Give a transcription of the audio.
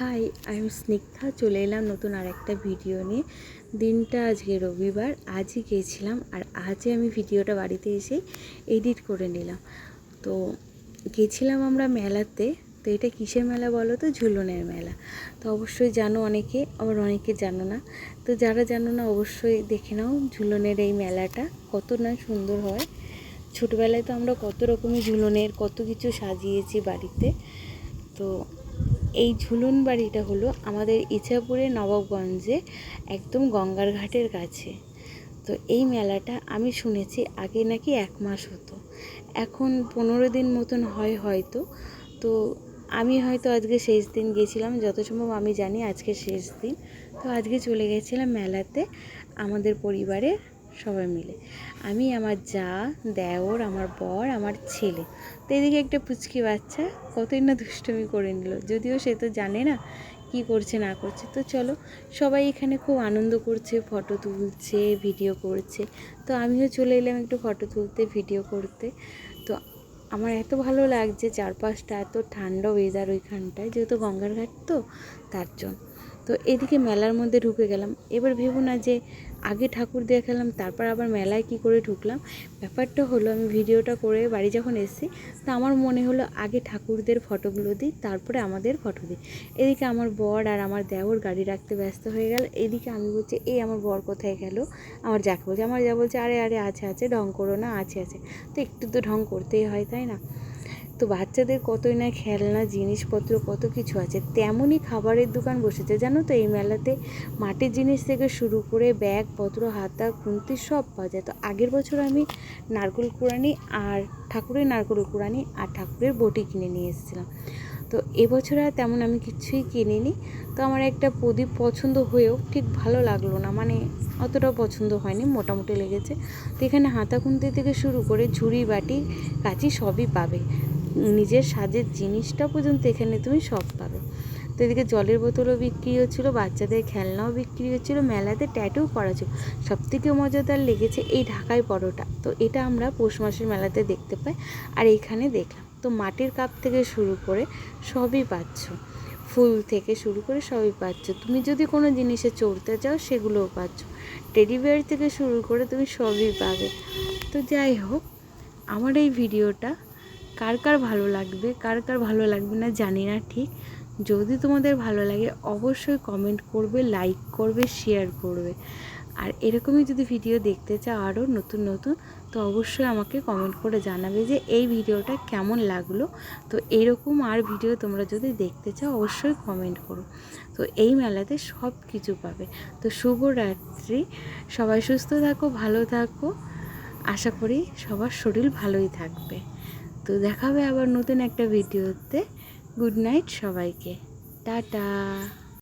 High, I am Snigdha. চলে এলাম নতুন আরেকটা ভিডিও নিয়ে। দিনটা আজকে রবিবার, আজই গিয়েছিলাম আর আজই আমি ভিডিওটা বাড়িতে এসে এডিট করে নিলাম। তো গেছিলাম আমরা মেলাতে। তো এটা কিসের মেলা বলো তো? ঝুলনের মেলা। তো অবশ্যই জানো অনেকে, আবার অনেকে জানো না। তো যারা জানো না অবশ্যই দেখে নাও ঝুলনের এই মেলাটা কত না সুন্দর হয়। ছোটোবেলায় তো আমরা কত রকমের ঝুলনের কত কিছু সাজিয়েছি বাড়িতে। তো এই ঝুলন বাড়িটা হলো আমাদের ইছাপুরে নবাবগঞ্জে, একদম গঙ্গার ঘাটের কাছে। তো এই মেলাটা আমি শুনেছি আগে নাকি 1 মাস হতো, এখন 15 দিন মতন হয় হয়তো। তো আমি হয়তো আজকে শেষ দিন গেছিলাম, যত সম্ভব আমি জানি আজকে শেষ দিন। তো আজকে চলে গেছিলাম মেলাতে আমাদের পরিবারের সবাই মিলে। আমি, আমার যা, দেওর, আমার বর, আমার ছেলে। তো এদিকে একটা পুচকি বাচ্চা কতই না দুষ্টুমি করে নিল, যদিও সে তো জানে না কি করছে না করছে। তো চলো, সবাই এখানে খুব আনন্দ করছে, ফটো তুলছে, ভিডিও করছে। তো আমিও চলে এলাম একটু ফটো তুলতে, ভিডিও করতে। তো আমার এত ভালো লাগছে, চারপাশটা এত ঠান্ডা ওয়েদার ওইখানটায়, যেহেতু গঙ্গার ঘাট তো তার জন্য। তো এদিকে মেলার মধ্যে ঢুকে গেলাম। এবার ভেবো না যে আগে ঠাকুর দেখালাম তারপর আবার মেলায় কি করে ঢুকলাম। ব্যাপারটা হলো, আমি ভিডিওটা করে বাড়ি যখন এসেছি, তা আমার মনে হলো আগে ঠাকুরদের ফটোগুলো দিই, তারপরে আমাদের ফটো দিই। এদিকে আমার বর আর আমার দেওর গাড়ি রাখতে ব্যস্ত হয়ে গেল। এদিকে আমি বলছি এই আমার বর কোথায় গেল, আমার যাকে বলছে, আমার যা বলছে আরে আরে আছে আছে, ঢং করো না, আছে আছে। তো একটু তো ঢং করতেই হয়, তাই না? তো বাচ্চাদের কতই না খেলনা জিনিসপত্র কত কিছু আছে, তেমনই খাবারের দোকান বসেছে জানো তো এই মেলাতে। মাটির জিনিস থেকে শুরু করে ব্যাগপত্র, হাতা খুন্তি সব পাওয়া যায়। তো আগের বছর আমি নারকেল কুড়ানি আর ঠাকুরের নারকেল কুড়ানি আর ঠাকুরের বটি কিনে নিয়ে এসেছিলাম। তো এবছর আর তেমন আমি কিছুই কিনিনি। তো আমার একটা প্রদীপ পছন্দ হয়েও ঠিক ভালো লাগলো না, মানে অতটাও পছন্দ হয়নি, মোটামুটি লেগেছে। তো এখানে হাতা খুন্তি থেকে শুরু করে ঝুড়ি বাটি কাঁচি সবই পাবে, নিজের সাজের জিনিসটা পর্যন্ত এখানে তুমি সব পাবে। তো এদিকে জলের বোতলও বিক্রি হচ্ছিলো, বাচ্চাদের খেলনাও বিক্রি হচ্ছিলো, মেলাতে ট্যাটু করা ছিল। সবথেকে মজাদার লেগেছে এই ঢাকাই পরোটা। তো এটা আমরা পৌষ মাসের মেলাতে দেখতে পাই, আর এইখানে দেখলাম। তো মাটির কাপ থেকে শুরু করে সবই পাচ্ছ, ফুল থেকে শুরু করে সবই পাচ্ছ। তুমি যদি কোনো জিনিসে চড়তে চাও সেগুলোও পাচ্ছ, টেডি বিয়ার থেকে শুরু করে তুমি সবই পাবে। তো যাই হোক, আমার এই ভিডিওটা কার কার ভালো লাগবে, কার কার ভালো লাগবে না জানি না ঠিক। যদি তোমাদের ভালো লাগে অবশ্যই কমেন্ট করবে, লাইক করবে, শেয়ার করবে। আর এরকমই যদি ভিডিও দেখতে চাও আরও নতুন নতুন, তো অবশ্যই আমাকে কমেন্ট করে জানাবে যে এই ভিডিওটা কেমন লাগলো। তো এরকম আর ভিডিও তোমরা যদি দেখতে চাও অবশ্যই কমেন্ট করো। তো এই মেলাতে সব কিছু পাবে। তো শুভরাত্রি, সবাই সুস্থ থাকো, ভালো থাকো। আশা করি সবার শরীর ভালোই থাকবে। তো দেখা হবে আবার নতুন একটা ভিডিওতে। গুড নাইট সবাইকে, টাটা।